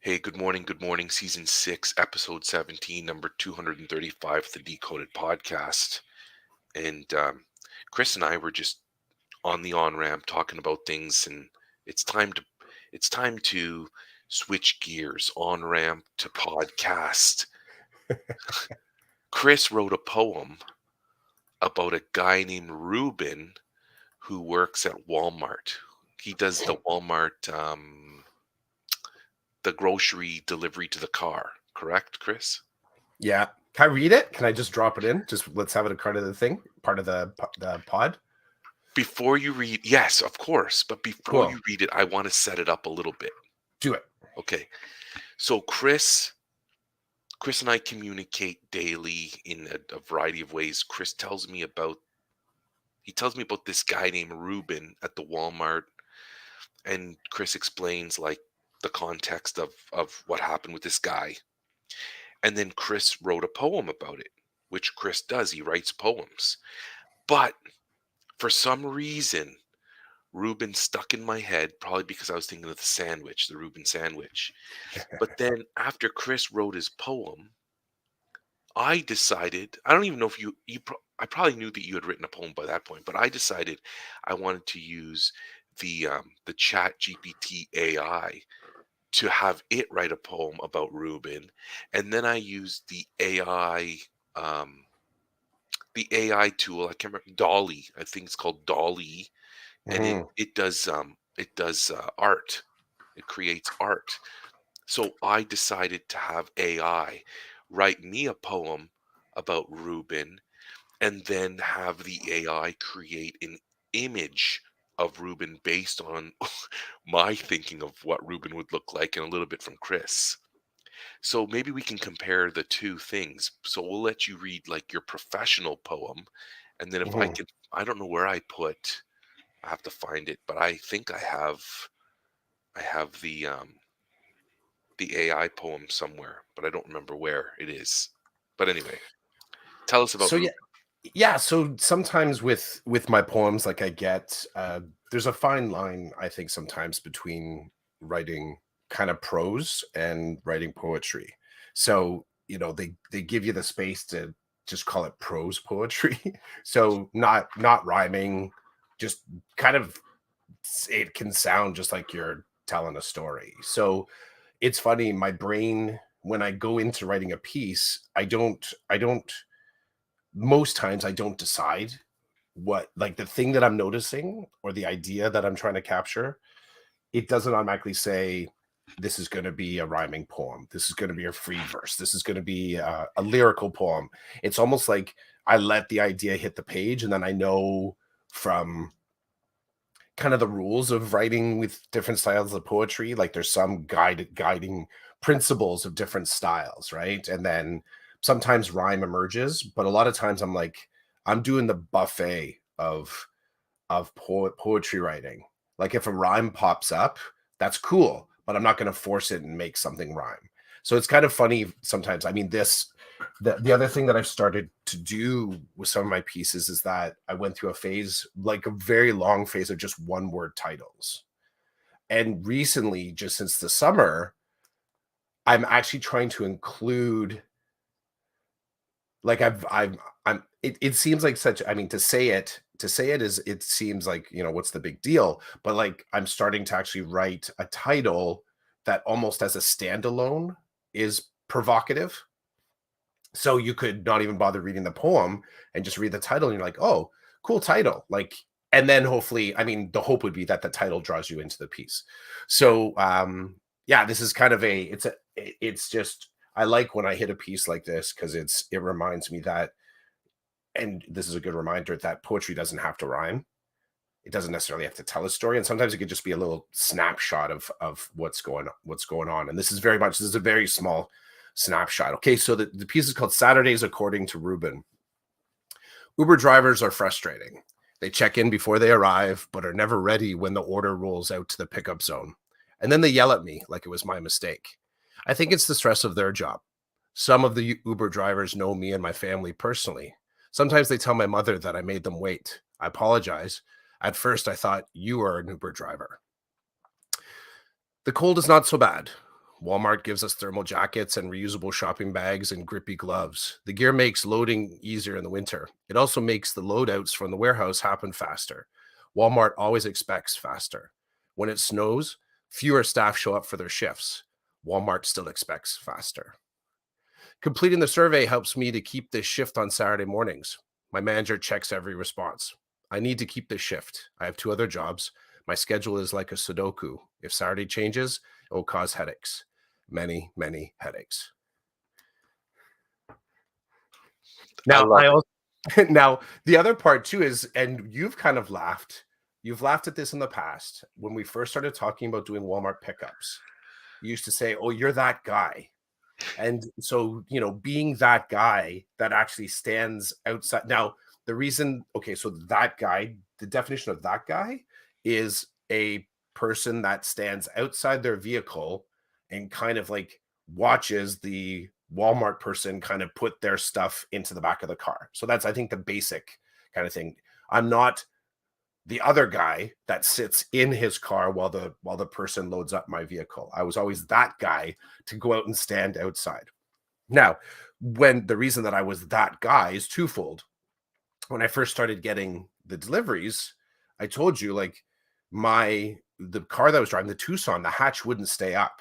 Hey, good morning. Season 6, episode 17, number 235 of the Decoded podcast. And Chris and I were just on the on ramp talking about things, and it's time to it's time to switch gears on ramp to podcast. Chris wrote a poem about a guy named Ruben who works at Walmart. He does the Walmart the grocery delivery to the car, correct, Chris? Yeah. Can I read it? Can I just drop it in? Just let's have it a part of the thing, part of the pod. Before you read, yes, of course, but before Cool. you read it, I want to set it up a little bit. Do it. Okay. So Chris and I communicate daily in a variety of ways. He tells me about this guy named Ruben at the Walmart, and Chris explains like the context of what happened with this guy. And then Chris wrote a poem about it, which Chris does. He writes poems. But for some reason, Reuben stuck in my head, probably because I was thinking of the sandwich, the Reuben sandwich. But then after Chris wrote his poem, I decided, I don't even know if I probably knew that you had written a poem by that point, but I decided I wanted to use the Chat GPT AI to have it write a poem about Reuben, and then I used um, the AI tool. I can't remember, Dolly. I think it's called Dolly, and it Mhm. it does it does art. It creates art. So I decided to have AI write me a poem about Reuben, and then have the AI create an image of Reuben based on my thinking of what Reuben would look like, and a little bit from Chris. So maybe we can compare the two things. So we'll let you read like your professional poem, and then if I Mhm. can, I don't know where I have to find it, but I think I have the AI poem somewhere, but I don't remember where it is. But anyway, tell us about So yeah, Ruben. yeah. So sometimes with my poems, like I get there's a fine line, I think, sometimes between writing kind of prose and writing poetry. So they give you the space to just call it prose poetry. So not rhyming, just kind of it can sound just like you're telling a story. So it's funny, my brain, when I go into writing a piece, I don't most times I don't decide what, like, the thing that I'm noticing or the idea that I'm trying to capture. It doesn't automatically say this is going to be a rhyming poem, this is going to be a free verse, this is going to be a lyrical poem. It's almost like I let the idea hit the page, and then I know from kind of the rules of writing with different styles of poetry. Like there's some guiding principles of different styles, right? And then sometimes rhyme emerges, but a lot of times I'm doing the buffet of poetry writing. Like if a rhyme pops up, that's cool, but I'm not going to force it and make something rhyme. So it's kind of funny sometimes. I mean, the other thing that I've started to do with some of my pieces is that I went through a phase, like a very long phase of just one word titles. And recently, just since the summer, I'm actually trying to include, like it seems like such, I mean, to say it is, it seems like, what's the big deal? But like I'm starting to actually write a title that almost as a standalone is provocative. So you could not even bother reading the poem and just read the title, and you're like, oh, cool title. Like, and then hopefully, I mean, the hope would be that the title draws you into the piece. So yeah, this is kind of it's just, I like when I hit a piece like this because it reminds me that, and this is a good reminder, that poetry doesn't have to rhyme. It doesn't necessarily have to tell a story, and sometimes it could just be a little snapshot of what's going on. And this is a very small snapshot. Okay, so the piece is called Saturdays According to Ruben. Uber drivers are frustrating. They check in before they arrive, but are never ready when the order rolls out to the pickup zone. And then they yell at me like it was my mistake. I think it's the stress of their job. Some of the Uber drivers know me and my family personally. Sometimes they tell my mother that I made them wait. I apologize. At first, I thought you were an Uber driver. The cold is not so bad. Walmart gives us thermal jackets and reusable shopping bags and grippy gloves. The gear makes loading easier in the winter. It also makes the loadouts from the warehouse happen faster. Walmart always expects faster. When it snows, fewer staff show up for their shifts. Walmart still expects faster. Completing the survey helps me to keep this shift on Saturday mornings. My manager checks every response. I need to keep this shift. I have two other jobs. My schedule is like a Sudoku. If Saturday changes, it will cause headaches. Many, many headaches. I Now, love I it. also now the other part too is, and you've kind of laughed. You've laughed at this in the past when we first started talking about doing Walmart pickups. You used to say, "Oh, you're that guy." And so, being that guy that actually stands outside. Now, the reason, okay, so that guy, the definition of that guy is a person that stands outside their vehicle and kind of like watches the Walmart person kind of put their stuff into the back of the car. So that's, I think, the basic kind of thing. I'm not the other guy that sits in his car while the person loads up my vehicle. I was always that guy to go out and stand outside. Now, when the reason that I was that guy is twofold. When I first started getting the deliveries, I told you, like, the car that I was driving, the Tucson, the hatch wouldn't stay up.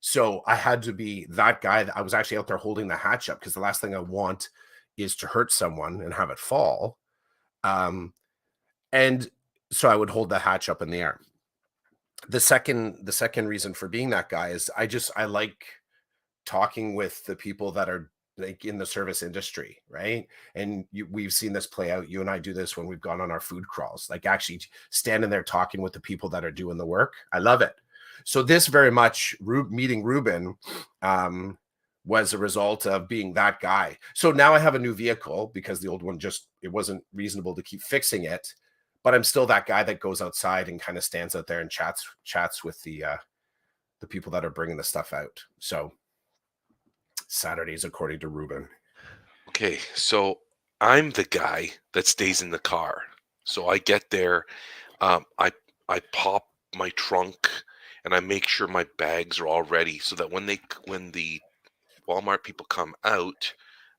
So I had to be that guy. That I was actually out there holding the hatch up because the last thing I want is to hurt someone and have it fall. Um, and so I would hold the hatch up in the air. The second reason for being that guy is I like talking with the people that are like in the service industry, right? And we've seen this play out. You and I do this when we've gone on our food crawls, like actually standing there talking with the people that are doing the work. I love it. So this very much meeting Ruben was a result of being that guy. So now I have a new vehicle because the old one just it wasn't reasonable to keep fixing it. But I'm still that guy that goes outside and kind of stands out there and chats with the people that are bringing the stuff out. So Saturdays, according to Ruben. Okay, so I'm the guy that stays in the car. So I get there, I pop my trunk, and I make sure my bags are all ready so that when the Walmart people come out,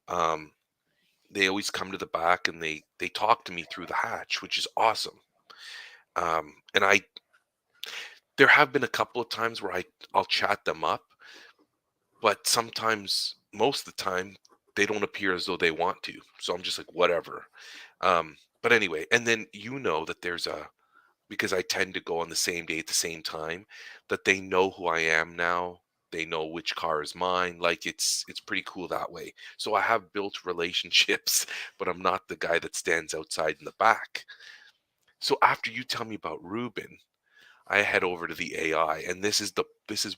um, they always come to the back and they talk to me through the hatch, which is awesome. And there have been a couple of times where I'll chat them up, but sometimes, most of the time, they don't appear as though they want to. So I'm just like, whatever. But anyway, and then that there's a because I tend to go on the same day at the same time, that they know who I am now. They know which car is mine. Like it's pretty cool that way. So I have built relationships, but I'm not the guy that stands outside in the back. So after you tell me about Ruben, I head over to the AI, and this is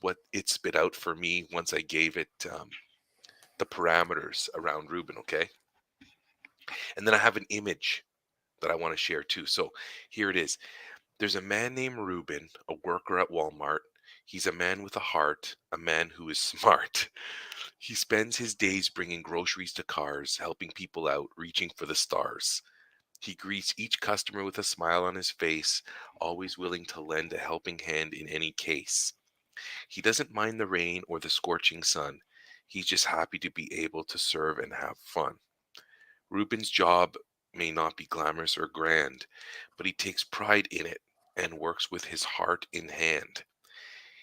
what it spit out for me once I gave it the parameters around Ruben. Okay, and then I have an image that I want to share too. So here it is. There's a man named Ruben, a worker at Walmart. He's a man with a heart, a man who is smart. He spends his days bringing groceries to cars, helping people out, reaching for the stars. He greets each customer with a smile on his face, always willing to lend a helping hand in any case. He doesn't mind the rain or the scorching sun. He's just happy to be able to serve and have fun. Ruben's job may not be glamorous or grand, but he takes pride in it and works with his heart in hand.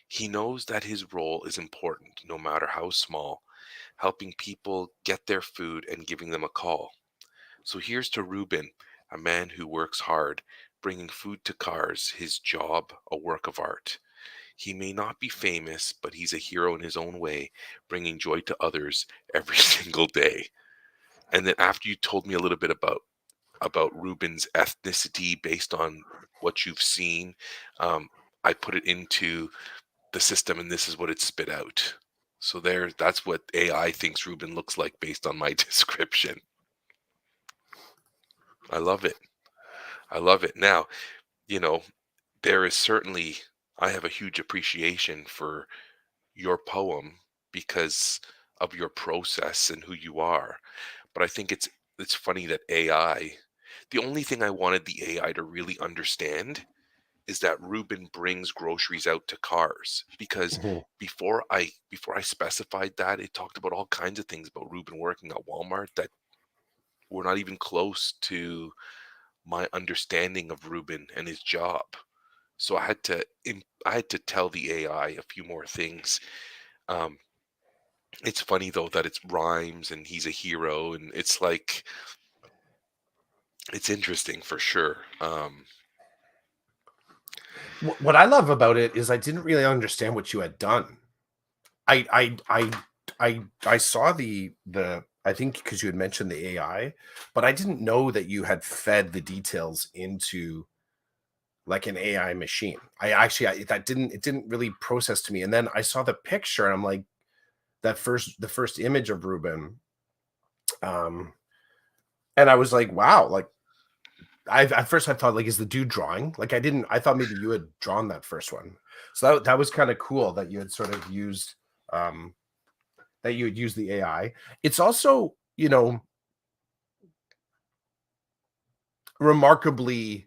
He knows that his role is important, no matter how small, helping people get their food and giving them a call. So here's to Ruben, a man who works hard, bringing food to cars, his job a work of art. He may not be famous, but he's a hero in his own way, bringing joy to others every single day. And then after you told me a little bit about Ruben's ethnicity based on what you've seen, I put it into the system, and this is what it spit out. So that's what AI thinks Ruben looks like based on my description. I love it. I love it. Now, you know, there is certainly I have a huge appreciation for your poem because of your process and who you are. But I think it's funny that AI, the only thing I wanted the AI to really understand is that Ruben brings groceries out to cars, because Mhm. before I specified that, it talked about all kinds of things about Ruben working at Walmart that were not even close to my understanding of Ruben and his job. So I had to tell the AI a few more things. Um, it's funny though that it's rhymes and he's a hero, and it's like it's interesting for sure. What I love about it is I didn't really understand what you had done. I saw the I think because you had mentioned the AI, but I didn't know that you had fed the details into like an AI machine. That didn't it didn't really process to me. And then I saw the picture and I'm like the first image of Ruben, um and I was like, wow, like I at first I thought like is the dude drawing? Like I thought maybe you had drawn that first one. So that was kind of cool that you had sort of used um that you would use the AI. It's also, remarkably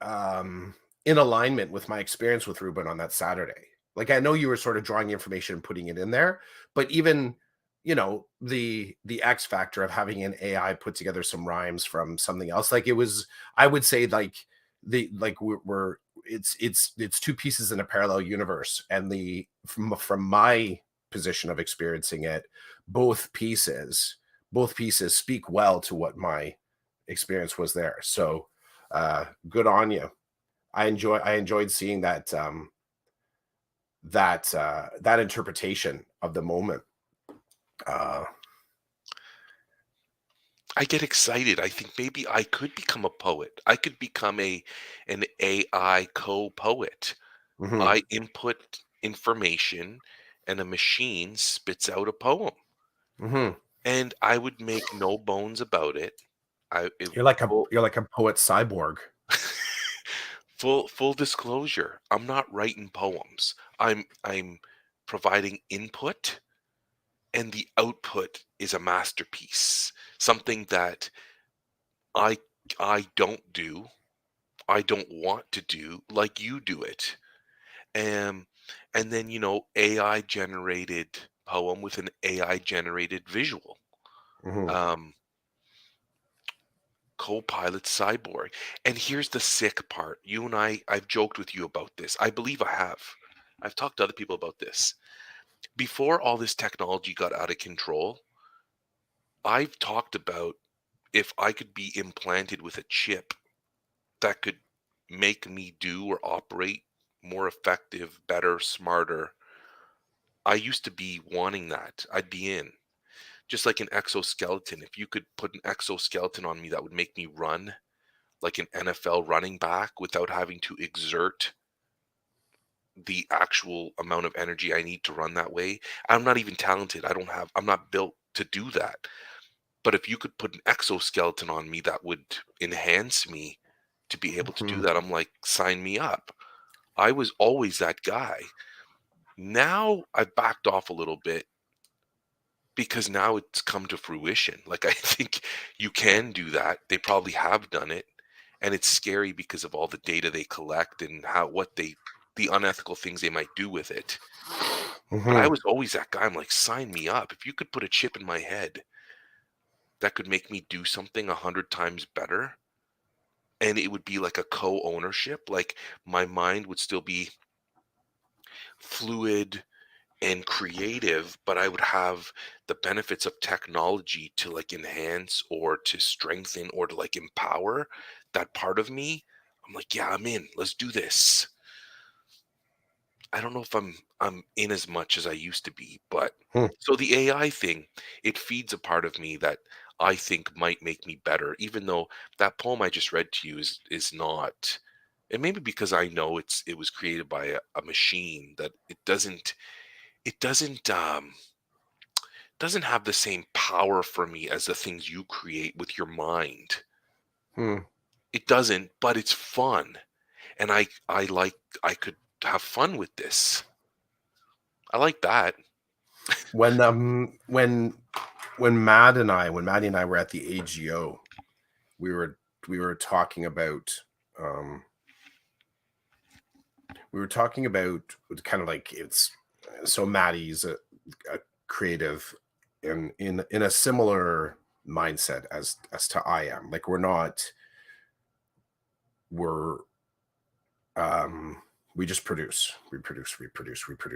um in alignment with my experience with Ruben on that Saturday. Like I know you were sort of drawing information and putting it in there, but even the X factor of having an AI put together some rhymes from something else, like it was, I would say like we're it's two pieces in a parallel universe, and the from my position of experiencing it, both pieces both pieces speak well to what my experience was there. So good on you. I enjoyed seeing that interpretation of the moment. Uh I get excited. I think maybe I could become a poet. I could become an AI co-poet. mhm, I input information and a machine spits out a poem. mhm. And I would make no bones about it. I it, full, You're like a poet cyborg. full disclosure. I'm not writing poems. I'm providing input, and the output is a masterpiece. Something that I I don't do. I don't want to do like you do it. Um, and then AI generated poem with an AI generated visual. Mhm, Um, Co-pilot cyborg. And here's the sick part. You and I've joked with you about this. I believe I have. I've talked to other people about this. Before all this technology got out of control, I've talked about if I could be implanted with a chip that could make me do or operate more effective, better, smarter. I used to be wanting that. I'd be in. Just like an exoskeleton. If you could put an exoskeleton on me that would make me run like an NFL running back without having to exert the actual amount of energy I need to run that way. I'm not even talented. I'm not built to do that. But if you could put an exoskeleton on me that would enhance me to be able to do mhm, that, I'm like, sign me up. I was always that guy. Now I've backed off a little bit because now it's come to fruition. Like, I think you can do that. They probably have done it, and it's scary because of all the data they collect and the unethical things they might do with it. But I mhm. was always that guy. I'm like, sign me up. If you could put a chip in my head that could make me do something 100 times better, and it would be like a co-ownership, like my mind would still be fluid and creative, but I would have the benefits of technology to like enhance or to strengthen or to like empower that part of me. I'm like, yeah, I'm in. Let's do this. I don't know if I'm in as much as I used to be, but Hmm. so the AI thing, it feeds a part of me that I think might make me better, even though that poem I just read to you is not. And maybe because I know it was created by a machine, that it doesn't have the same power for me as the things you create with your mind. Hmm. It doesn't, but it's fun. And I could have fun with this. I like that. When Maddie and I were at the AGO, we were we were talking about um we were talking about kind of like it's so Maddie's a creative in a similar mindset as to I am. Like we're um we just reproduce.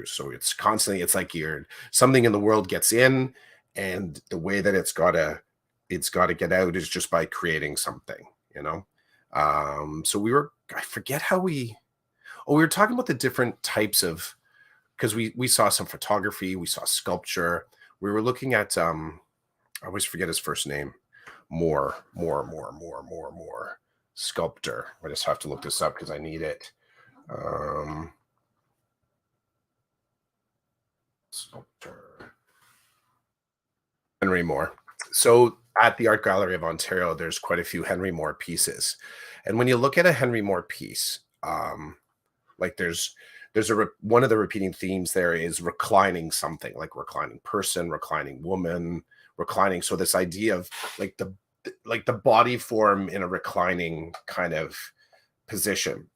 So it's constantly, it's like you're something in the world gets in, and the way that it's gotta get out is just by creating something, you know. So I forget how we were talking about the different types of, because we saw some photography, we saw sculpture, we were looking at I always forget his first name. More sculptor. I just have to look this up because I need it. Um, Sculptor Henry Moore. So at the Art Gallery of Ontario, there's quite a few Henry Moore pieces, and when you look at a Henry Moore piece, like one of the repeating themes there is reclining something, like reclining person, reclining woman, reclining. So this idea of like the body form in a reclining kind of position.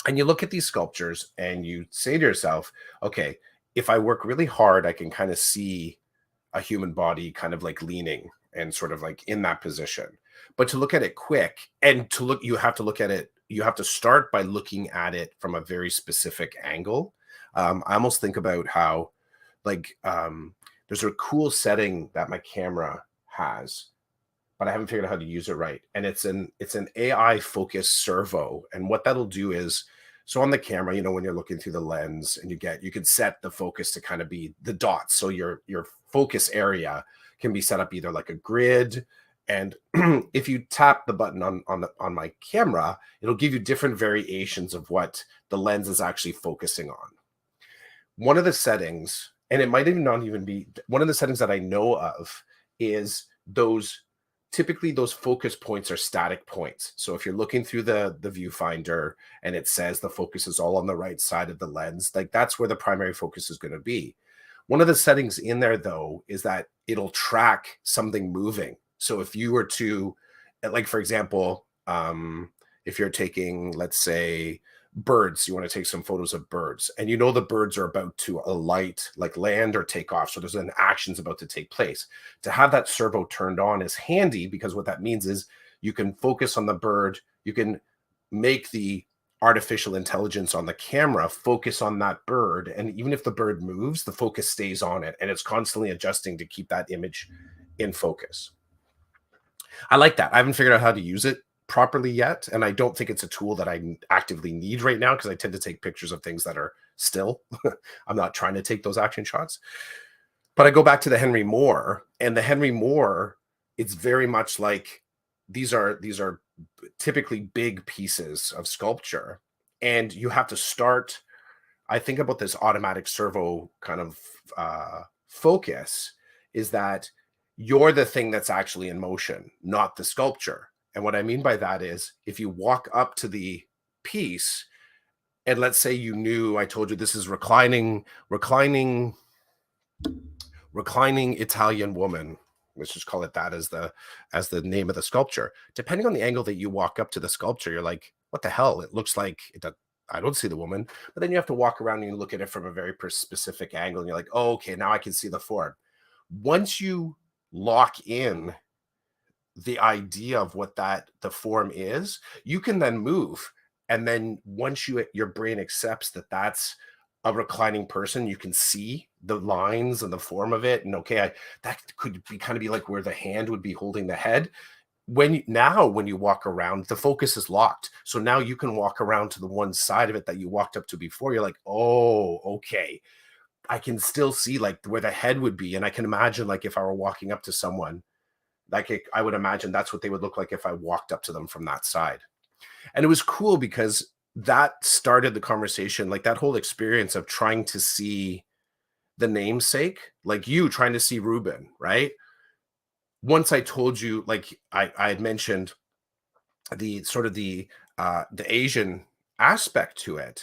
And you look at these sculptures and you say to yourself, okay, if I work really hard, I can kind of see a human body kind of like leaning and sort of like in that position. But to look at it quick and to look, you have to look at it, you have to start by looking at it from a very specific angle. I almost think about how, like, there's a cool setting that my camera has, but I haven't figured out how to use it right. And it's an AI focused servo. And what that'll do is, so on the camera, when you're looking through the lens and you could set the focus to kind of be the dots. So your focus area can be set up either like a grid. And if you tap the button on my camera, it'll give you different variations of what the lens is actually focusing on. One of the settings, and it might even not even be one of the settings that I know of, is those typically those focus points are static points. So if you're looking through the viewfinder and it says the focus is all on the right side of the lens, like that's where the primary focus is going to be. One of the settings in there though is that it'll track something moving. So if you were to, like for example, if you're taking, let's say, birds, you want to take some photos of birds, and the birds are about to alight, like land or take off, so there's an action's about to take place. To have that servo turned on is handy, because what that means is you can focus on the bird, you can make the artificial intelligence on the camera focus on that bird, and even if the bird moves, the focus stays on it, and it's constantly adjusting to keep that image in focus. I like that. I haven't figured out how to use it properly yet, and I don't think it's a tool that I actively need right now, because I tend to take pictures of things that are still. I'm not trying to take those action shots. But I go back to the Henry Moore, and the Henry Moore, it's very much like these are typically big pieces of sculpture, and you have to start. I think about this automatic servo kind of focus, is that you're the thing that's actually in motion, not the sculpture. And what I mean by that is, if you walk up to the piece, and let's say I told you this is reclining Italian woman. Let's just call it that as the name of the sculpture. Depending on the angle that you walk up to the sculpture, you're like, what the hell? It looks like I don't see the woman. But then you have to walk around and you look at it from a very specific angle, and you're like, oh, okay, now I can see the form. Once you lock in the idea of what the form is, you can then move. And then once your brain accepts that that's a reclining person, you can see the lines and the form of it. And okay, that could be kind of be like where the hand would be holding the head. When you walk around, the focus is locked. So now you can walk around to the one side of it that you walked up to before. You're like, oh, okay, I can still see like where the head would be. And I can imagine, like, if I were walking up to someone, like I would imagine that's what they would look like if I walked up to them from that side. And it was cool because that started the conversation, like that whole experience of trying to see the namesake, like you trying to see Ruben, right? Once I told you, like I had mentioned the sort of the Asian aspect to it,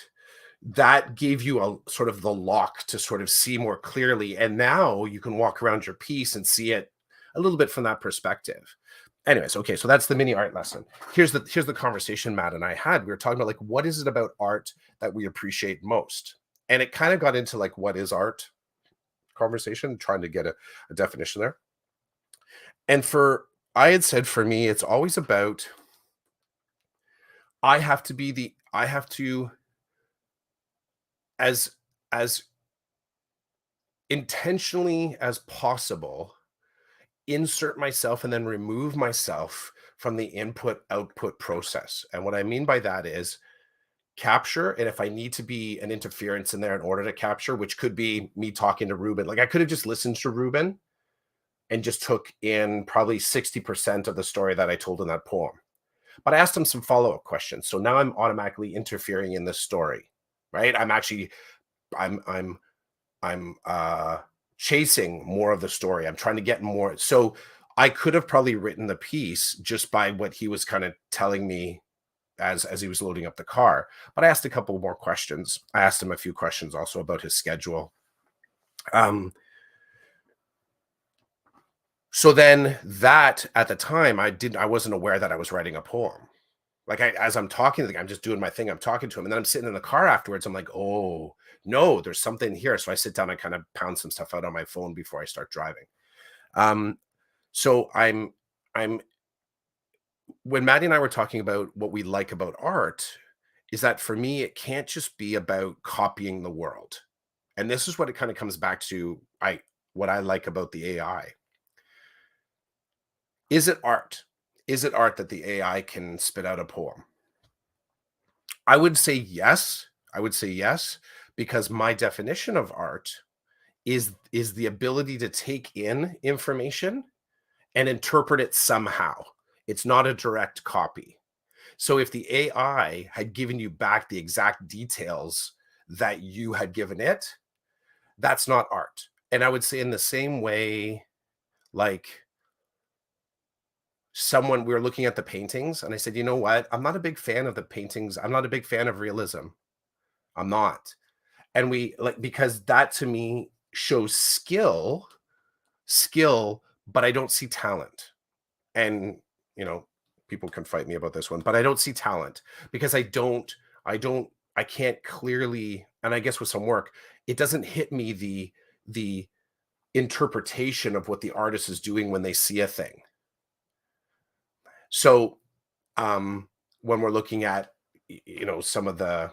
that gave you a sort of the lock to sort of see more clearly. And now you can walk around your piece and see it a little bit from that perspective. Anyways, okay, so that's the mini art lesson. Here's the conversation Matt and I had. We were talking about like what is it about art that we appreciate most, and it kind of got into like what is art conversation, trying to get a definition there. And for I had said for me, it's always about I have to as as intentionally as possible insert myself and then remove myself from the input output process. And what I mean by that is capture. And if I need to be an interference in there in order to capture, which could be me talking to Ruben, like I could have just listened to Ruben and just took in probably 60% of the story that I told in that poem. But I asked him some follow-up questions. So now I'm automatically interfering in this story, right? I'm I'm chasing more of the story. I'm trying to get more. So I could have probably written the piece just by what he was kind of telling me as he was loading up the car. But I asked a couple more questions. I asked him a few questions also about his schedule. Um, so then that at the time I wasn't aware that I was writing a poem. Like as I'm talking to the guy, I'm just doing my thing. I'm talking to him, and then I'm sitting in the car afterwards. I'm like, oh no, there's something here. So I sit down. I kind of pound some stuff out on my phone before I start driving. Um, so I'm when Maddie and I were talking about what we like about art, is that for me it can't just be about copying the world. And this is what it kind of comes back to. What I like about the AI. Is it art? Is it art that the AI can spit out a poem? I would say yes. I would say yes, because my definition of art is the ability to take in information and interpret it somehow. It's not a direct copy. So if the AI had given you back the exact details that you had given it, that's not art. And I would say in the same way, like someone we were looking at the paintings and I said, you know what? I'm not a big fan of the paintings. I'm not a big fan of realism. I'm not. And we like because that to me shows skill, but I don't see talent. And you know, people can fight me about this one, but I don't see talent because I can't clearly, and I guess with some work, it doesn't hit me the interpretation of what the artist is doing when they see a thing. So when we're looking at some of the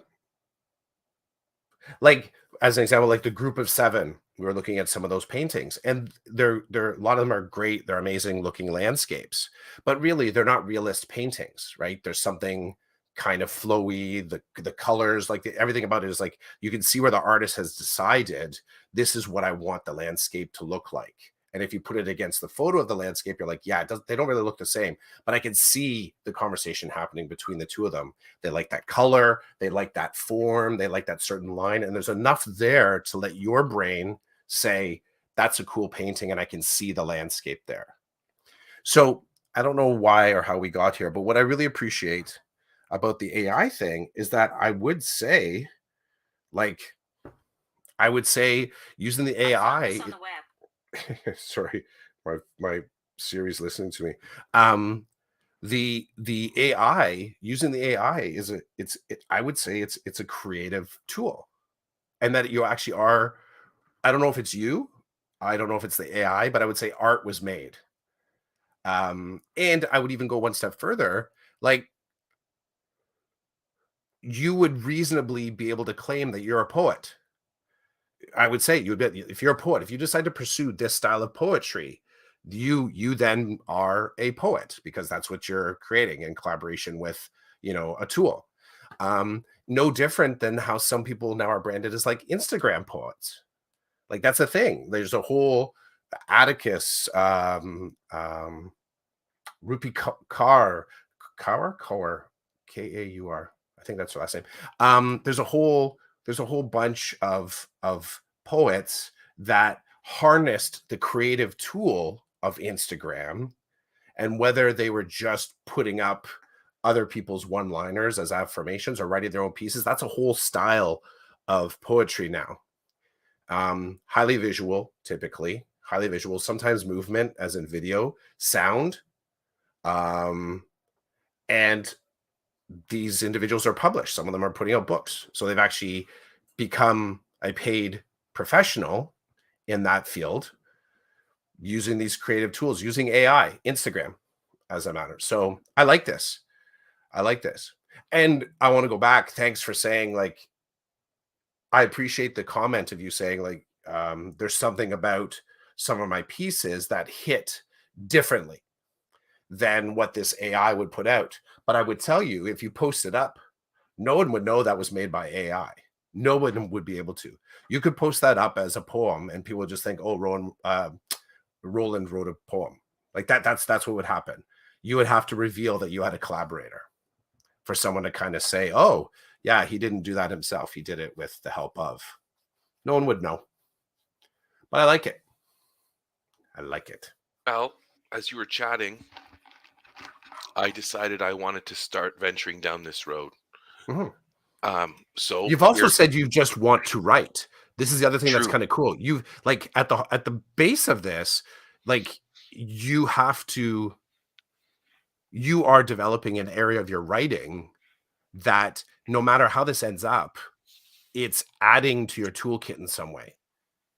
like as an example, like the group of seven, we were looking at some of those paintings, and they're a lot of them are great. They're amazing looking landscapes, but really they're not realist paintings, right? There's something kind of flowy, the colors, like everything about it is like you can see where the artist has decided this is what I want the landscape to look like. And if you put it against the photo of the landscape, you're like, yeah, they don't really look the same. But I can see the conversation happening between the two of them. They like that color, they like that form, they like that certain line. And there's enough there to let your brain say, that's a cool painting, and I can see the landscape there. So I don't know why or how we got here, but what I really appreciate about the AI thing is that like, I would say using the AI, sorry, my Siri's listening to me. The AI using the AI I would say it's a creative tool, and that you actually are. I don't know if it's you. I don't know if it's the AI, but I would say art was made. And I would even go one step further. Like you would reasonably be able to claim that you're a poet. I would say you would be, if you're a poet, if you decide to pursue this style of poetry, you then are a poet because that's what you're creating in collaboration with, a tool. No different than how some people now are branded as like Instagram poets. Like that's a thing. There's a whole Atticus, Rupi Kaur, Kaur. I think that's her last name. There's a whole bunch of poets that harnessed the creative tool of Instagram, and whether they were just putting up other people's one-liners as affirmations or writing their own pieces, that's a whole style of poetry now. Highly visual, typically highly visual, sometimes movement, as in video, sound, Um, and these individuals are published. Some of them are putting out books. So they've actually become a paid professional in that field using these creative tools, using AI, Instagram as a matter. So I like this. I like this. And I want to go back. Thanks for saying, like, I appreciate the comment of you saying, like, there's something about some of my pieces that hit differently than what this AI would put out. But I would tell you, if you post it up, no one would know that was made by AI. No one would be able to. You could post that up as a poem, and people would just think, "Oh, Roland wrote a poem." Like that. That's what would happen. You would have to reveal that you had a collaborator for someone to kind of say, "Oh, yeah, he didn't do that himself. He did it with the help of." No one would know, but I like it. I like it. Well, as you were chatting, I decided I wanted to start venturing down this road. Mhm. So You've also here, said you just want to write. This is the other thing that's true. kind of cool. You like at the base of this, like you have to you are developing an area of your writing that no matter how this ends up, it's adding to your toolkit in some way.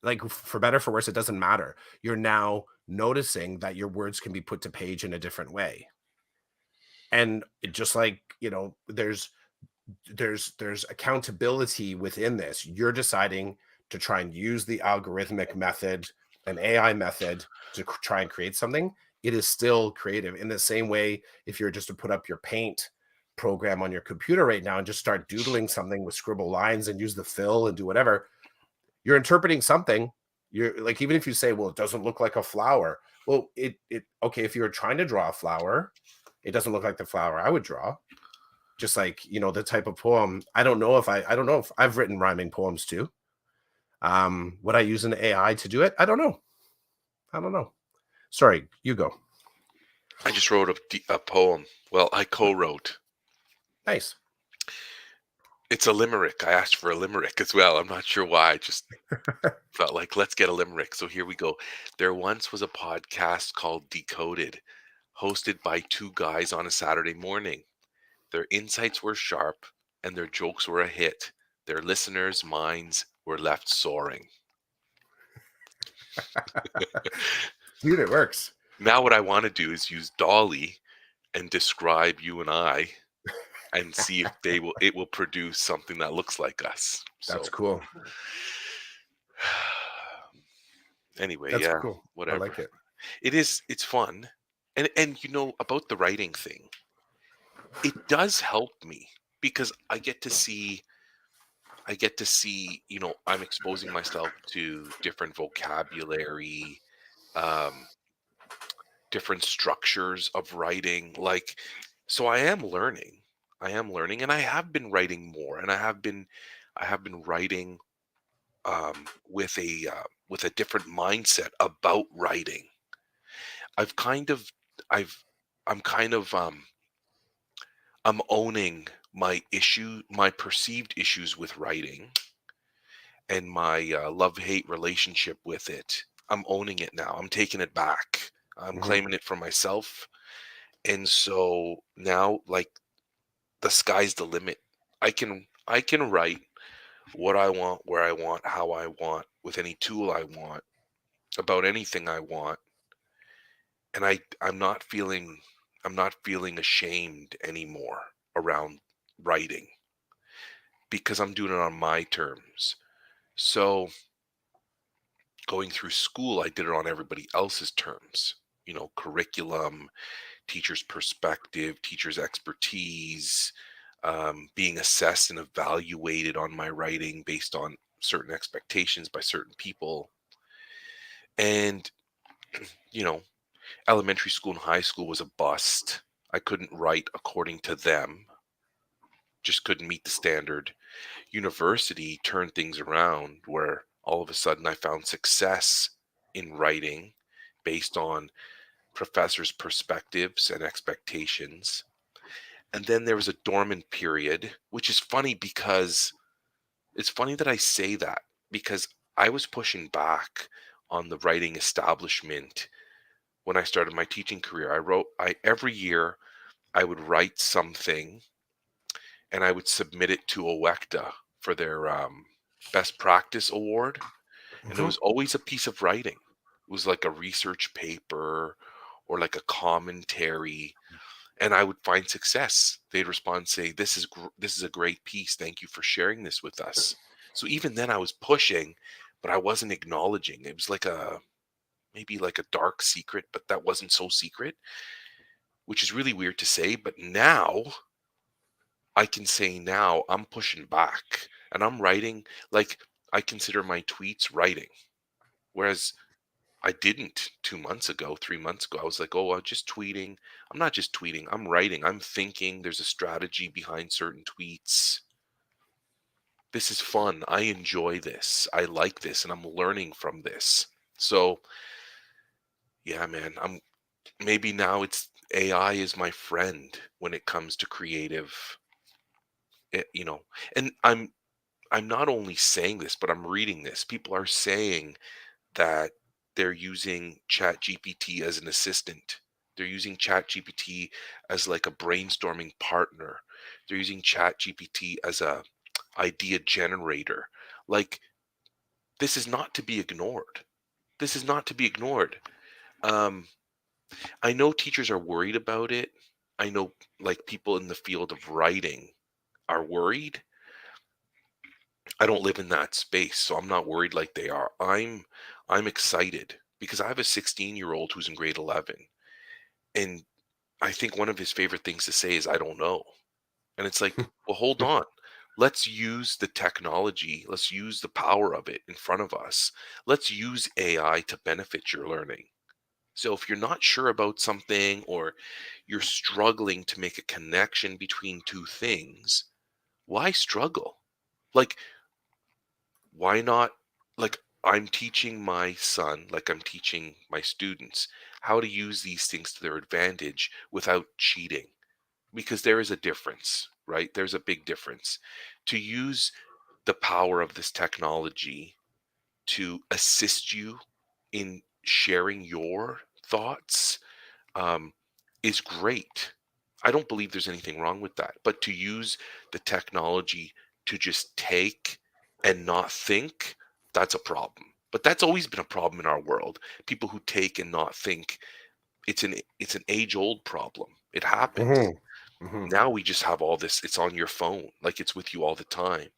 Like for better for worse, it doesn't matter. You're now noticing that your words can be put to page in a different way. And it just like, there's accountability within this. You're deciding to try and use the algorithmic method, an AI method to try and create something. It is still creative in the same way. If you're just to put up your paint program on your computer right now and just start doodling something with scribble lines and use the fill and do whatever, you're interpreting something. You're like, even if you say, well, it doesn't look like a flower. Well, it okay, if you're trying to draw a flower, it doesn't look like the flower I would draw. Just like, the type of poem. I don't know if I've written rhyming poems too. Would I use an AI to do it? I don't know. I don't know. Sorry, you go. I just wrote a poem. Well, I co-wrote. Nice. It's a limerick. I asked for a limerick as well. I'm not sure why. I just felt like let's get a limerick. So here we go. There once was a podcast called Decoded, hosted by two guys on a Saturday morning. Their insights were sharp and their jokes were a hit. Their listeners' minds were left soaring. Dude, it works. Now what I want to do is use Dolly and describe you and I and see if it will produce something that looks like us. That's So cool. anyway, That's yeah, cool. I whatever. like it. It's fun. And about the writing thing, it does help me because I'm exposing myself to different vocabulary, um, different structures of writing. Like, so I am learning. I am learning, and I have been writing more, and I have been writing with a different mindset about writing. I've kind of, I've, I'm kind of, I'm owning my perceived issues with writing and my love-hate relationship with it. I'm owning it now. I'm taking it back. I'm Mhm. claiming it for myself. And so now, like, the sky's the limit. I can write what I want, where I want, how I want, with any tool I want, about anything I want. And I'm not feeling ashamed anymore around writing because I'm doing it on my terms. So going through school, I did it on everybody else's terms. Curriculum, teacher's perspective, teacher's expertise, being assessed and evaluated on my writing based on certain expectations by certain people. And, you know, elementary school and high school was a bust. I couldn't write according to them, just couldn't meet the standard. University turned things around where all of a sudden I found success in writing based on professors' perspectives and expectations. And then there was a dormant period, which is funny because it's funny that I say that because I was pushing back on the writing establishment when I started my teaching career. I every year I would write something and I would submit it to OWECTA for their best practice award. And it Mhm. was always a piece of writing. It was like a research paper or like a commentary, and I would find success. They'd respond, say, this is a great piece. Thank you for sharing this with us." So even then, I was pushing, but I wasn't acknowledging. It was like a maybe like a dark secret, but that wasn't so secret, which is really weird to say. But now I can say now I'm pushing back and I'm writing like I consider my tweets writing. Whereas I didn't 2 months ago, 3 months ago. I was like, "Oh, I'm just tweeting." I'm not just tweeting, I'm writing, I'm thinking, there's a strategy behind certain tweets. This is fun. I enjoy this. I like this, and I'm learning from this. So, yeah, man, maybe now it's AI is my friend when it comes to creative, you know. And I'm not only saying this, but I'm reading this. People are saying that they're using ChatGPT as an assistant. They're using ChatGPT as like a brainstorming partner. They're using ChatGPT as a idea generator. Like, this is not to be ignored. This is not to be ignored. Um, I know teachers are worried about it. I know like people in the field of writing are worried. I don't live in that space, so I'm not worried like they are. I'm excited because I have a 16-year-old who's in grade 11, and I think one of his favorite things to say is, "I don't know." And it's like, well, hold on. Let's use the technology. Let's use the power of it in front of us. Let's use AI to benefit your learning. So if you're not sure about something or you're struggling to make a connection between two things, why struggle? Like, why not? Like, I'm teaching my son, like I'm teaching my students, how to use these things to their advantage without cheating, because there is a difference, right? There's a big difference. To use the power of this technology to assist you in sharing your thoughts, um, is great. I don't believe there's anything wrong with that. But to use the technology to just take and not think, that's a problem. But that's always been a problem in our world. People who take and not think, it's an age old problem. It happens. Mhm. Mhm. Now we just have all this, it's on your phone, like it's with you all the time.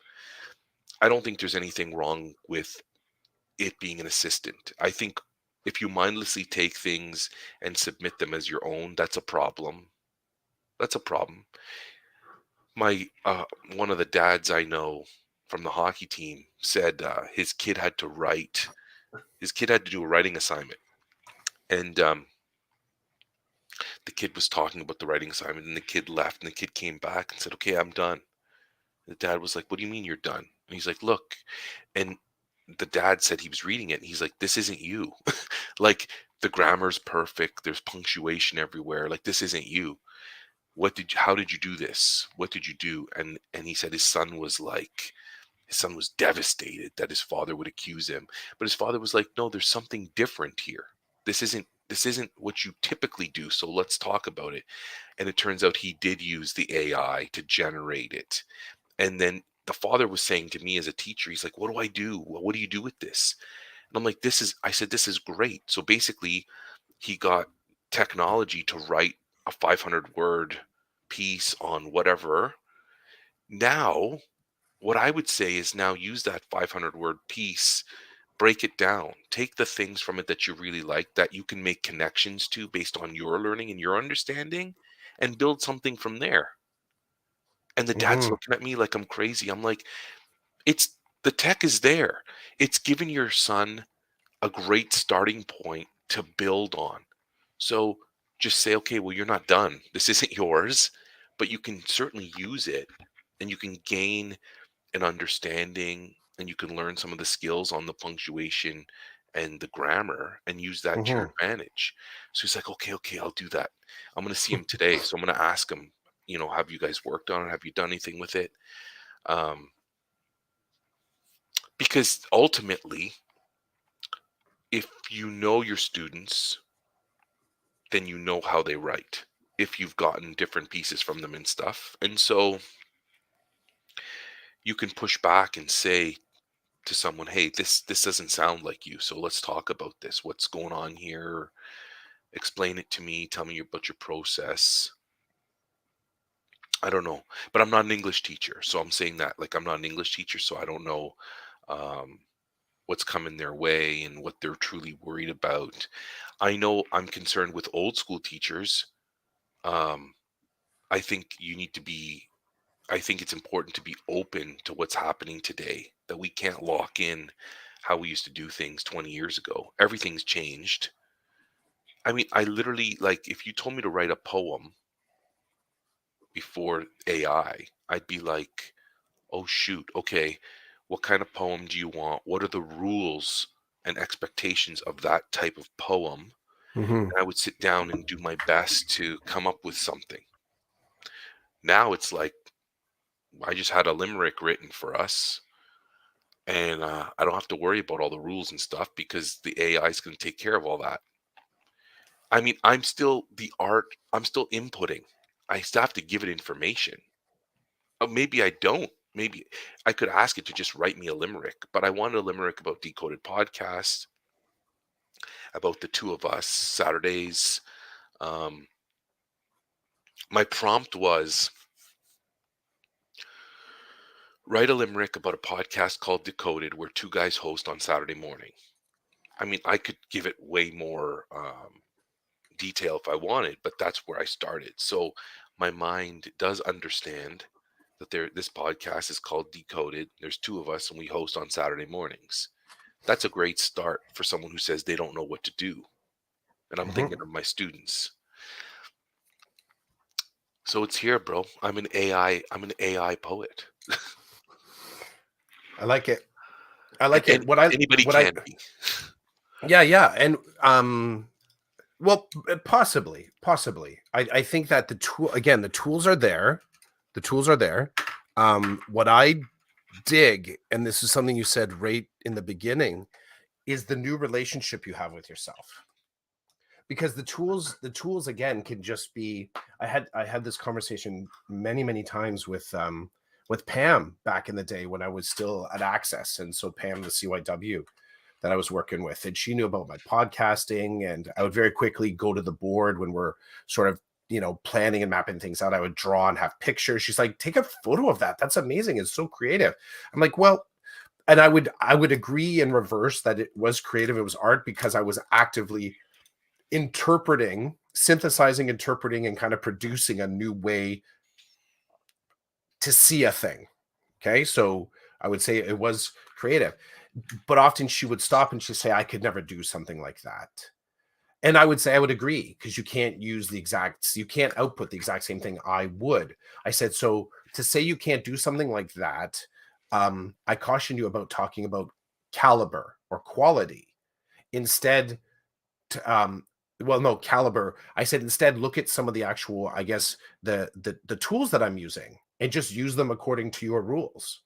I don't think there's anything wrong with it being an assistant. I think if you mindlessly take things and submit them as your own, that's a problem. That's a problem. My one of the dads I know from the hockey team said his kid had to do a writing assignment, and the kid was talking about the writing assignment, and the kid left, and the kid came back and said, "Okay, I'm done." The dad was like, "What do you mean you're done?" And he's like, "Look," and the dad said he was reading it, and he's like, "This isn't you." Like, the grammar's perfect, there's punctuation everywhere. Like, this isn't you. How did you do this? What did you do? And he said his son was devastated that his father would accuse him. But his father was like, "No, there's something different here. This isn't what you typically do. So let's talk about it." And it turns out he did use the AI to generate it. And then the father was saying to me as a teacher, he's like, "What do I do? What do you do with this?" And I'm like, I said, "This is great." So basically, he got technology to write a 500 word piece on whatever. Now, what I would say is now use that 500 word piece, break it down, take the things from it that you really like that you can make connections to based on your learning and your understanding, and build something from there. And the dad's Mhm. looking at me like I'm crazy. I'm like, it's the tech is there. It's giving your son a great starting point to build on. So just say, okay, well, you're not done. This isn't yours, but you can certainly use it, and you can gain an understanding, and you can learn some of the skills on the punctuation and the grammar and use that to your Mhm. advantage. So he's like, okay, okay, I'll do that. I'm going to see him today. So I'm going to ask him, have you guys worked on it? Have you done anything with it? Um, because ultimately, if you know your students, then you know how they write if you've gotten different pieces from them and stuff. And so you can push back and say to someone, "Hey, this doesn't sound like you. So let's talk about this. What's going on here? Explain it to me. Tell me about your process." I don't know, but I'm not an English teacher, so I'm saying that like I'm not an English teacher, so I don't know um, what's coming their way and what they're truly worried about. I know I'm concerned with old school teachers. Um, I think you need to be. I think it's important to be open to what's happening today. That we can't lock in how we used to do things 20 years ago. Everything's changed. I mean, I literally like if you told me to write a poem before AI, I'd be like, oh shoot, okay, what kind of poem do you want? What are the rules and expectations of that type of poem? Mhm. And I would sit down and do my best to come up with something. Now it's like I just had a limerick written for us, and I don't have to worry about all the rules and stuff because the AI is going to take care of all that. I mean, I'm still inputting. I still have to give it information. Maybe I don't. Maybe I could ask it to just write me a limerick, but I wanted a limerick about Decoded Podcast, about the two of us, Saturdays. Um, my prompt was write a limerick about a podcast called Decoded where two guys host on Saturday morning. I mean, I could give it way more detail if I wanted, but that's where I started. So my mind does understand that this podcast is called Decoded. There's two of us and we host on Saturday mornings. That's a great start for someone who says they don't know what to do. And I'm thinking Mhm. of my students. So it's here, bro. I'm an AI poet. I like it. I And, like and it. What I anybody what I can be. Yeah, yeah, and well, possibly. I think that the tools are there. The tools are there. What I dig, and this is something you said right in the beginning, is the new relationship you have with yourself. Because the tools again can just be. I had this conversation many times with Pam back in the day when I was still at Access, and so Pam, the CYW that I was working with, and she knew about my podcasting, and I would very quickly go to the board when we're sort of planning and mapping things out. I would draw and have pictures. She's like, take a photo of that. That's amazing. It's so creative. I'm like, well, and I would agree in reverse that it was creative, it was art, because I was actively synthesizing, interpreting, and kind of producing a new way to see a thing. Okay. So I would say it was creative, but often she would stop and she'd say, I could never do something like that. And I would say I would agree, because you can't output the exact same thing I would. I said, so to say you can't do something like that, I caution you about talking about caliber or quality. Instead, well, no, caliber. I said instead look at some of the actual, I guess, the tools that I'm using, and just use them according to your rules.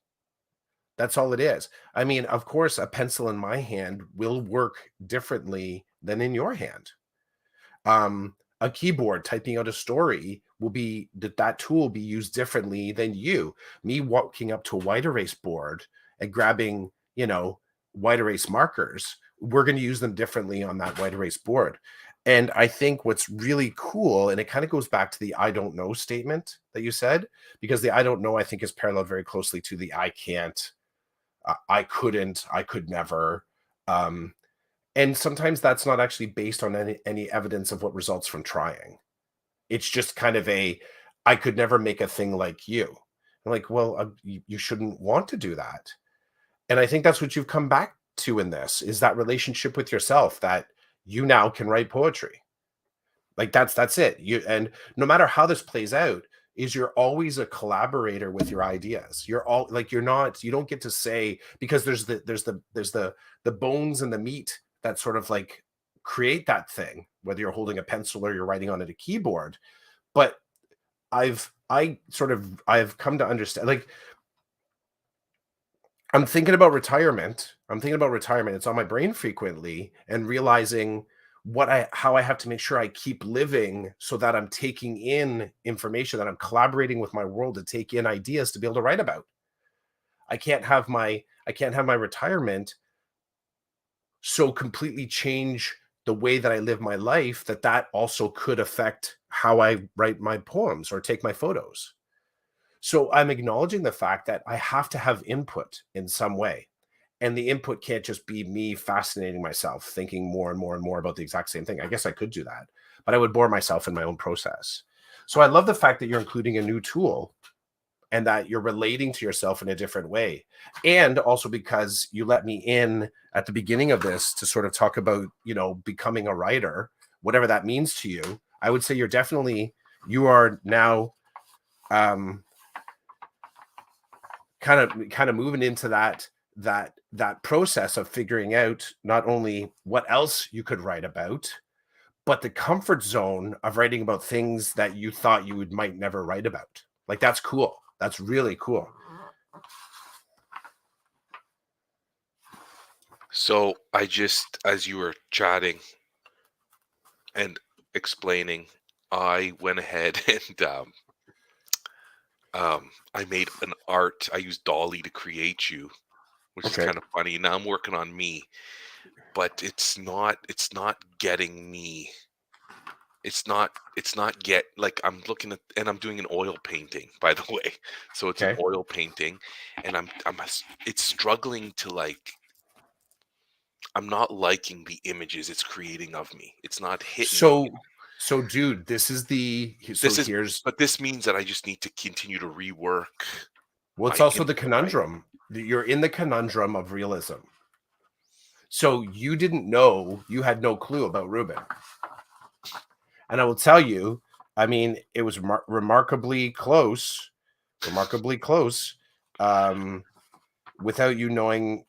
That's all it is. I mean, of course, a pencil in my hand will work differently than in your hand. A keyboard typing out a story will be that tool will be used differently than you. Me walking up to a white erase board and grabbing, white erase markers, we're going to use them differently on that white erase board. And I think what's really cool, and it kind of goes back to the I don't know statement that you said, because the I don't know, I think, is paralleled very closely to the I can't, I couldn't, I could never. Um, and sometimes that's not actually based on any evidence of what results from trying. It's just kind of I could never make a thing like you. I'm like, well, you shouldn't want to do that. And I think that's what you've come back to in this, is that relationship with yourself, that you now can write poetry. Like that's it. And no matter how this plays out, is you're always a collaborator with your ideas. You're all like you don't get to say, because there's the bones and the meat that sort of like create that thing, whether you're holding a pencil or you're writing on it a keyboard. But I've come to understand, like, I'm thinking about retirement. It's on my brain frequently, and realizing how I have to make sure I keep living so that I'm taking in information, that I'm collaborating with my world to take in ideas to be able to write about. I can't have my retirement so completely change the way that I live my life that that also could affect how I write my poems or take my photos. So I'm acknowledging the fact that I have to have input in some way. And the input can't just be me fascinating myself, thinking more and more and more about the exact same thing. I guess I could do that, but I would bore myself in my own process. So I love the fact that you're including a new tool and that you're relating to yourself in a different way. And also because you let me in at the beginning of this to sort of talk about, becoming a writer, whatever that means to you. I would say you are now um kind of moving into that process of figuring out not only what else you could write about, but the comfort zone of writing about things that you thought might never write about. Like that's cool. That's really cool. So I just, as you were chatting and explaining, I went ahead and I made an art. I used Dolly to create you, which is Okay. kind of funny. Now I'm working on me, but it's not getting me. It's not get like I'm looking at, and I'm doing an oil painting, by the way. So it's an Okay. oil painting, and it's struggling to like. I'm not liking the images it's creating of me. It's not hitting me. So dude, This is, here's but this means that I just need to continue to rework well, it's my also the input, right? conundrum. You're in the conundrum of realism. So you didn't know, you had no clue about Reuben. And I will tell you, I mean, it was remarkably close, um, without you knowing,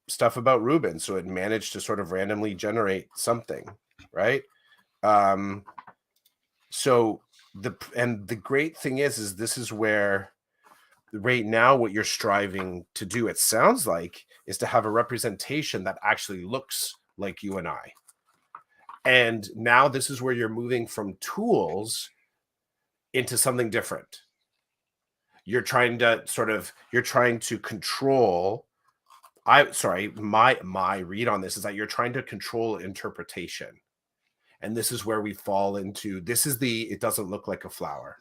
stuff about Reuben. So it managed to sort of randomly generate something, right? Um, so the great thing is this is where right now what you're striving to do, it sounds like, is to have a representation that actually looks like you and I. And now this is where you're moving from tools into something different. You're trying to control. My read on this is that you're trying to control interpretation. And this is where we fall into, it doesn't look like a flower.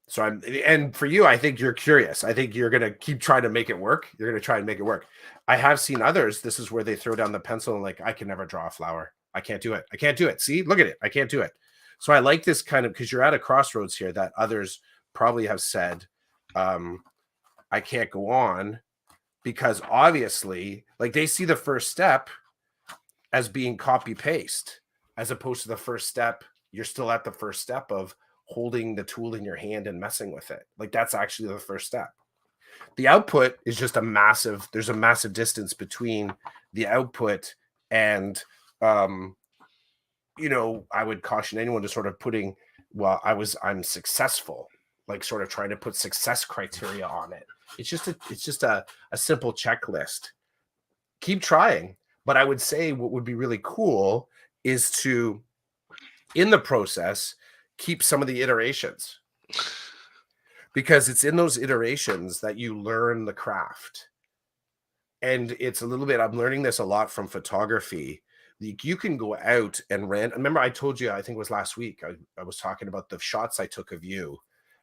So and for you, I think you're curious. I think you're going to keep trying to make it work. You're going to try and make it work. I have seen others. This is where they throw down the pencil and like, I can never draw a flower. I can't do it. I can't do it. See, look at it. I can't do it. So I like this kind of, because you're at a crossroads here that others probably have said, um, I can't go on, because obviously, like, they see the first step as being copy paste, as opposed to the first step. You're still at the first step of holding the tool in your hand and messing with it. Like that's actually the first step. The output is just there's a massive distance between the output and, um, I would caution anyone to sort of I'm successful, like sort of trying to put success criteria on it. It's just a simple checklist. Keep trying. But I would say what would be really cool is to, in the process, keep some of the iterations, because it's in those iterations that you learn the craft. And it's a little bit, I'm learning this a lot from photography. You can go out and remember I told you, I think it was last week, I was talking about the shots I took of you,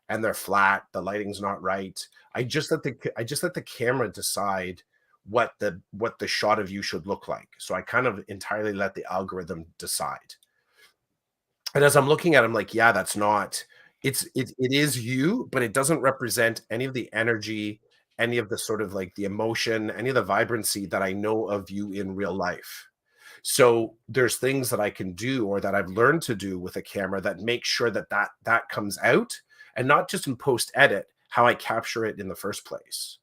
and they're flat, the lighting's not right. I just let the camera decide what the shot of you should look like. So I kind of entirely let the algorithm decide. And as I'm looking at it, I'm like, yeah, that's not, it is you, but it doesn't represent any of the energy, any of the sort of like the emotion, any of the vibrancy that I know of you in real life. So there's things that I can do, or that I've learned to do with a camera, that make sure that comes out, and not just in post edit, how I capture it in the first place.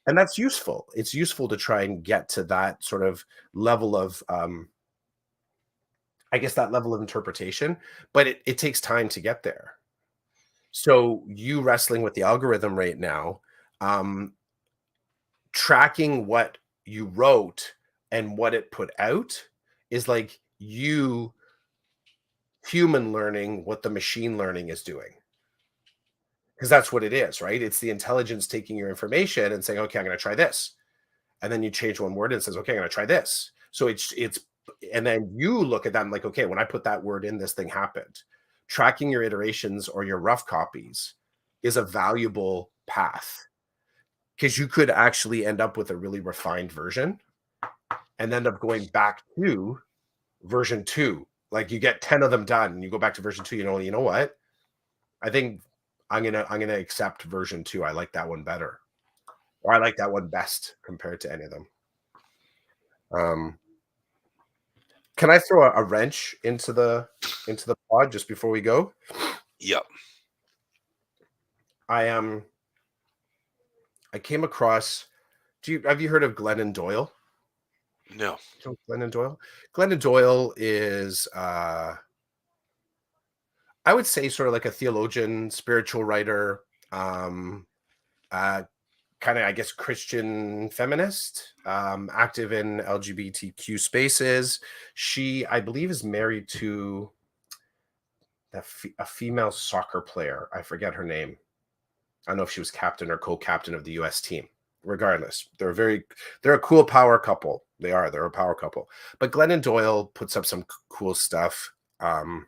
And that's useful. It's useful to try and get to that sort of level of, I guess, that level of interpretation, but it takes time to get there. So you wrestling with the algorithm right now, um, tracking what you wrote and what it put out is like you human learning what the machine learning is doing. Because that's what it is, right? It's the intelligence taking your information and saying, okay, I'm going to try this. And then you change one word and it says, okay, I'm going to try this. So and then you look at them like, okay, when I put that word in, this thing happened. Tracking your iterations or your rough copies is a valuable path because you could actually end up with a really refined version and end up going back to version 2. Like you get 10 of them done and you go back to version 2, you know what? I think I'm gonna accept version 2. I like that one better. Or I like that one best compared to any of them. Um, can I throw a wrench into the pod just before we go? Yep. I I came across have you heard of Glennon Doyle? No. You know Glennon Doyle? Glennon Doyle is I would say sort of like a theologian, spiritual writer, um, uh, kind of, I guess, Christian feminist, active in LGBTQ spaces. She, I believe, is married to a female soccer player. I forget her name. I don't know if she was captain or co-captain of the U.S. team. Regardless, they're a cool power couple. They're a power couple. But Glennon Doyle puts up some cool stuff. Kind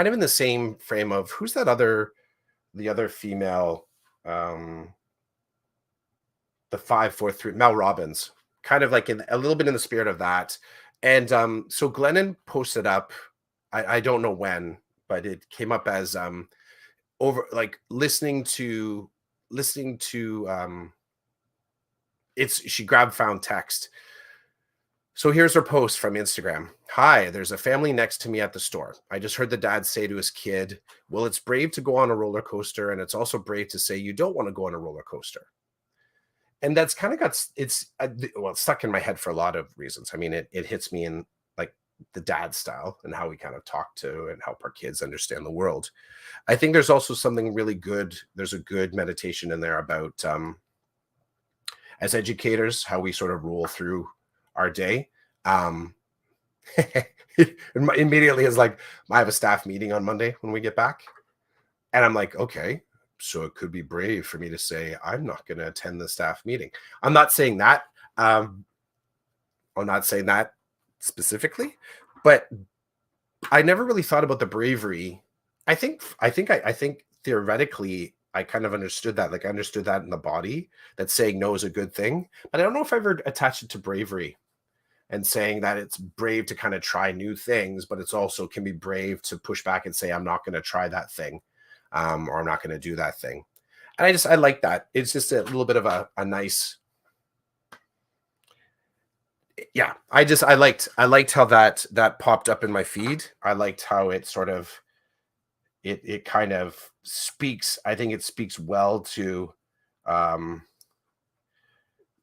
of in the same frame of the other female, um, the 543 Mel Robbins, kind of like in a little bit in the spirit of that. And so Glennon posted up, I don't know when, but it came up as over like listening to it's she grabbed found text. So here's her post from Instagram. Hi, there's a family next to me at the store. I just heard the dad say to his kid, well, it's brave to go on a roller coaster, and it's also brave to say you don't want to go on a roller coaster. And that's kind of well, it's stuck in my head for a lot of reasons. I mean, it hits me in like the dad style and how we kind of talk to and help our kids understand the world. I think there's also something really good. There's a good meditation in there about as educators, how we sort of roll through our day. Um, immediately is like, I have a staff meeting on Monday when we get back. And I'm like, okay, so it could be brave for me to say, I'm not going to attend the staff meeting. I'm not saying that. I'm not saying that specifically, but I never really thought about the bravery. I think theoretically, I kind of understood that. Like I understood that in the body, that saying no is a good thing. But I don't know if I ever attached it to bravery and saying that it's brave to kind of try new things, but it's also can be brave to push back and say, I'm not going to try that thing, or I'm not going to do that thing. And I like that. It's just a little bit of a nice, yeah. I liked how that popped up in my feed. I liked how it sort of, it kind of speaks, I think it speaks well to, um,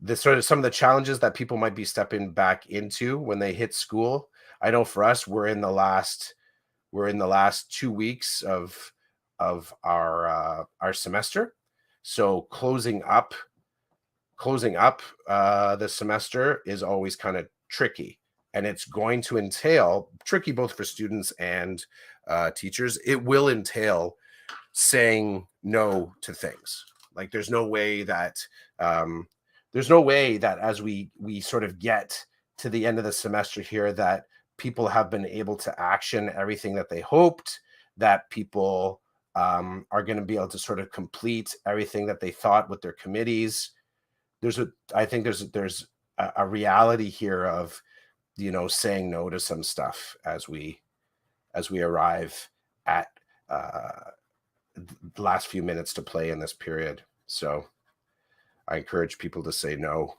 the sort of some of the challenges that people might be stepping back into when they hit school. I know for us, we're in the last 2 weeks of our semester. So closing up the semester is always kind of tricky. And it's going to entail tricky both for students and teachers. It will entail saying no to things. Like there's no way that as we sort of get to the end of the semester here that people have been able to action everything that they hoped, that people are going to be able to sort of complete everything that they thought with their committees. I think there's a reality here of saying no to some stuff as we arrive at the last few minutes to play in this period. So I encourage people to say no.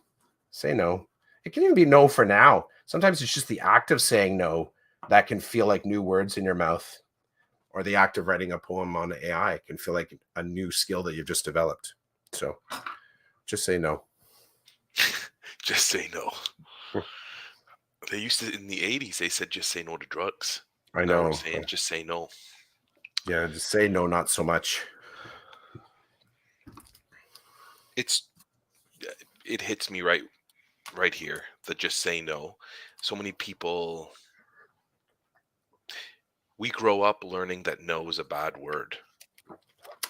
Say no. It can even be no for now. Sometimes it's just the act of saying no that can feel like new words in your mouth, or the act of writing a poem on AI can feel like a new skill that you've just developed. So just say no. Just say no. They used to in the 80s, they said just say no to drugs. I Now we're know. saying just say no. Yeah, just say no, not so much. It's it hits me right right here that just say no. So many people, we grow up learning that no is a bad word.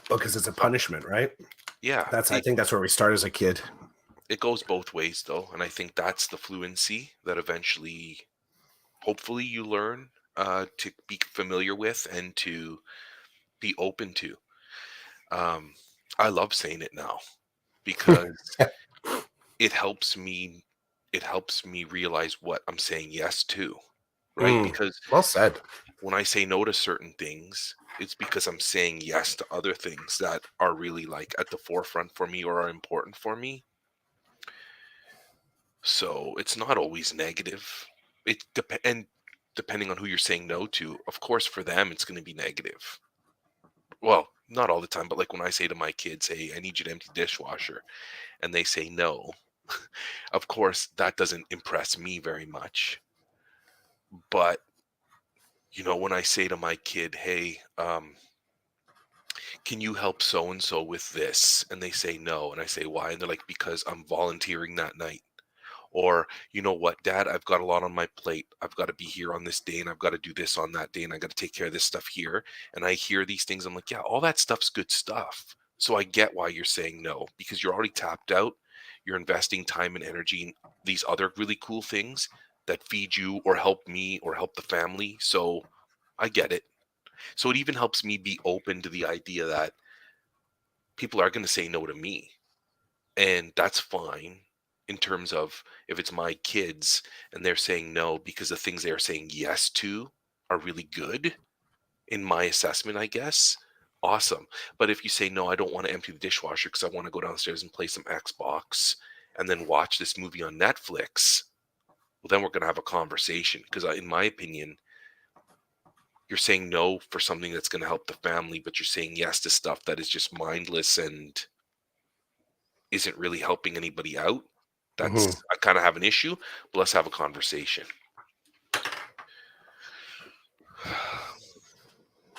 Because it's a But punishment, right? yeah, I think that's where we start as a kid. it goes both ways though. And I think that's the fluency that eventually, hopefully, you learn to be familiar with and to be open to. Um, I love saying it now because it helps me it helps me realize what I'm saying yes to, right? Mm, Because well said. when I say no to certain things, it's because I'm saying yes to other things that are really like at the forefront for me or are important for me. So it's not always negative. And depending on who you're saying no to, of course, for them it's going to be negative. Well, not all the time, but like when I say to my kids, "Hey, I need you to empty the dishwasher," and they say no, of course that doesn't impress me very much. But when I say to my kid, "Hey, can you help so and so with this?" And they say no, and I say why, and they're like, "Because I'm volunteering that night." Or, "You know what, Dad, I've got a lot on my plate. I've got to be here on this day, and I've got to do this on that day, and I got to take care of this stuff here." And I hear these things. I'm like, yeah, all that stuff's good stuff. So I get why you're saying no, because you're already tapped out. You're investing time and energy in these other really cool things that feed you or help me or help the family. So I get it. So it even helps me be open to the idea that people are going to say no to me, and that's fine. In terms of if it's my kids and they're saying no because the things they're saying yes to are really good in my assessment, I guess, awesome. But if you say no, I don't want to empty the dishwasher because I want to go downstairs and play some Xbox and then watch this movie on Netflix, well, then we're going to have a conversation because, in my opinion, you're saying no for something that's going to help the family, but you're saying yes to stuff that is just mindless and isn't really helping anybody out. Hmm. That's, I kind of have an issue, but let's have a conversation.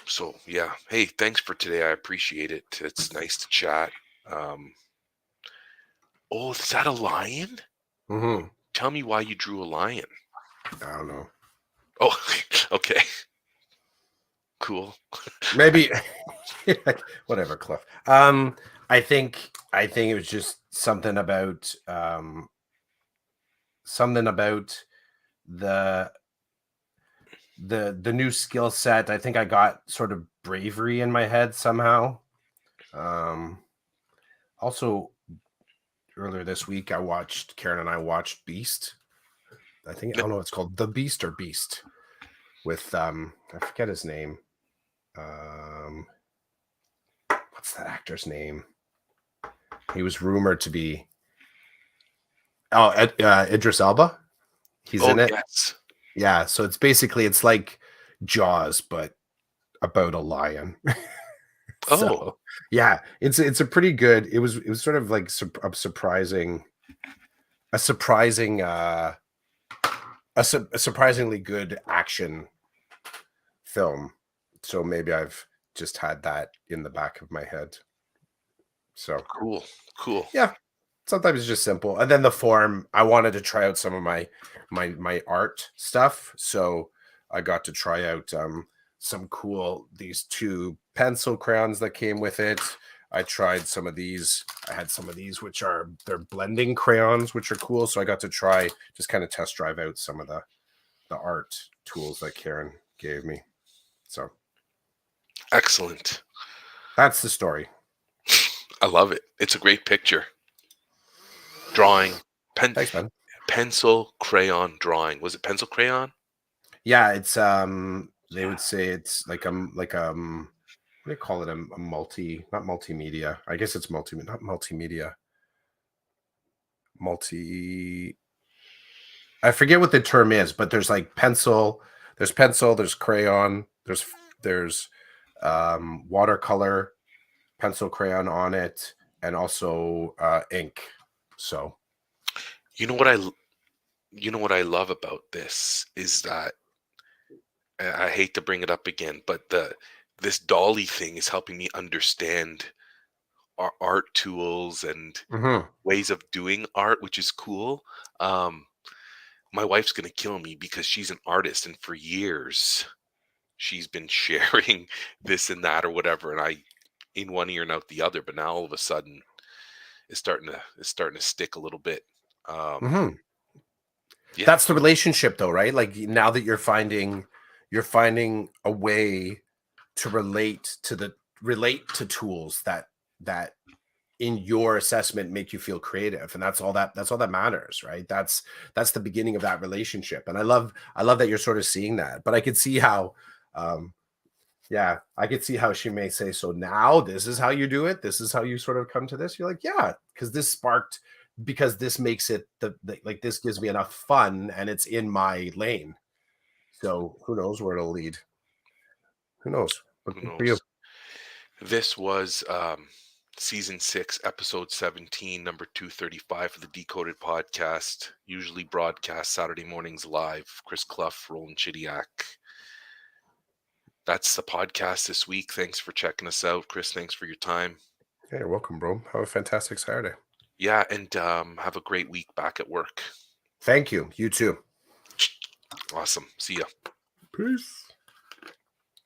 So yeah, hey, thanks for today. I appreciate it. It's nice to chat. Um, oh, is that a lion? Hmm. Tell me why you drew a lion. I don't know. Oh, okay, cool. Maybe whatever, Cliff. I think it was just something about the the new skill set. I think I got sort of bravery in my head somehow. Um, Also, earlier this week, Karen and I watched Beast. I don't know. What it's called The Beast or Beast with I forget his name. Um, what's that actor's name? He was rumored to be Idris Elba. He's Oh in it. yes. Yeah, so it's like Jaws, but about a lion. Oh, So yeah, it's a pretty good. It was sort of like a surprising a surprisingly good action film. So maybe I've just had that in the back of my head. So cool, cool. yeah, sometimes it's just simple. And then the form, I wanted to try out some of my art stuff. So I got to try out some cool these two pencil crayons that came with it. I tried some of these. I had some of these which are they're blending crayons, which are cool. So I got to try just kind of test drive out some of the art tools that Karen gave me. So Excellent. that's the story. I love it. It's a great picture. Drawing, pen, Thanks, man. pencil, crayon drawing. Was it pencil crayon? Yeah, it's they Yeah. would say it's what do you call it? A multi, not multimedia. I guess it's not multimedia. Multi I forget what the term is, but there's pencil, there's crayon, there's watercolor, pencil crayon on it, and also ink. So You know what I l- you know what I love about this is that I hate to bring it up again, but the this dolly thing is helping me understand art tools and Mhm. ways of doing art, which is cool. Um, my wife's gonna kill me because she's an artist, and for years she's been sharing this and that or whatever, and I in one ear and out the other. But now all of a sudden, it's starting to stick a little bit. Um, Mhm. yeah, That's the relationship though, right? Like now that you're finding a way to relate to tools that in your assessment make you feel creative, and that's all that matters, right? That's the beginning of that relationship. And I love that you're sort of seeing that. But I could see how um yeah, I could see how she may say, so now this is how you do it. This is how you sort of come to this. You're like, yeah, because this makes it like this gives me enough fun and it's in my lane. So who knows where it'll lead? Who knows? But who good for you. knows? This was season 6, episode 17, number 235 for the Decoded podcast. Usually broadcast Saturday mornings live. Chris Clough, Roland Chidiak. That's the podcast this week. Thanks for checking us out, Chris. Thanks for your time. Yeah, you're welcome, bro. Have a fantastic Saturday. Yeah, and have a great week back at work. Thank you. You too. Awesome. See ya. Peace.